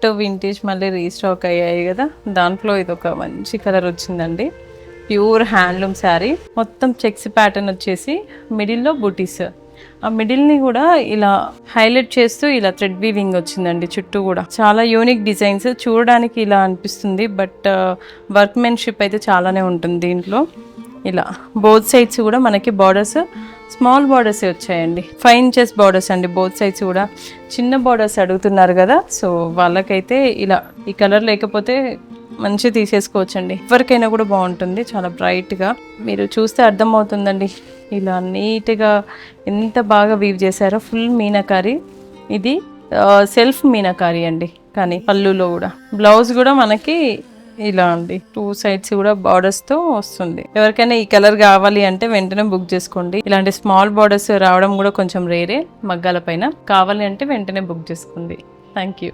పట్టు వింటేజ్ మళ్ళీ రీస్టాక్ అయ్యాయి కదా, దాంట్లో ఇది ఒక మంచి కలర్ వచ్చిందండి. ప్యూర్ హ్యాండ్లూమ్ శారీ, మొత్తం చెక్స్ ప్యాటర్న్ వచ్చేసి మిడిల్లో బూటీస్. ఆ మిడిల్ని కూడా ఇలా హైలైట్ చేస్తూ ఇలా థ్రెడ్ వీవింగ్ వచ్చిందండి. చుట్టూ కూడా చాలా యూనిక్ డిజైన్స్, చూడడానికి ఇలా అనిపిస్తుంది బట్ వర్క్మెన్షిప్ అయితే చాలానే ఉంటుంది దీంట్లో. ఇలా బోత్ సైడ్స్ కూడా మనకి బార్డర్స్ స్మాల్ బార్డర్స్ వచ్చాయండి. 5 inches బార్డర్స్ అండి బోత్ సైడ్స్ కూడా. చిన్న బార్డర్స్ అడుగుతున్నారు కదా, సో వాళ్ళకైతే ఇలా ఈ కలర్ లేకపోతే మంచిగా తీసేసుకోవచ్చండి. ఎవరికైనా కూడా బాగుంటుంది, చాలా బ్రైట్గా. మీరు చూస్తే అర్థమవుతుందండి ఇలా నీట్గా ఎంత బాగా వీవ్ చేశారో. ఫుల్ మీనాకారి, ఇది సెల్ఫ్ మీనాకారి అండి. కానీ పళ్ళులో కూడా బ్లౌజ్ కూడా మనకి ఇలా అండి, 2 sides కూడా బార్డర్స్ తో వస్తుంది. ఎవరికైనా ఈ కలర్ కావాలి అంటే వెంటనే బుక్ చేసుకోండి. ఇలాంటి స్మాల్ బార్డర్స్ రావడం కూడా కొంచెం రేరే మగ్గాల పైన. కావాలి అంటే వెంటనే బుక్ చేసుకోండి. Thank you.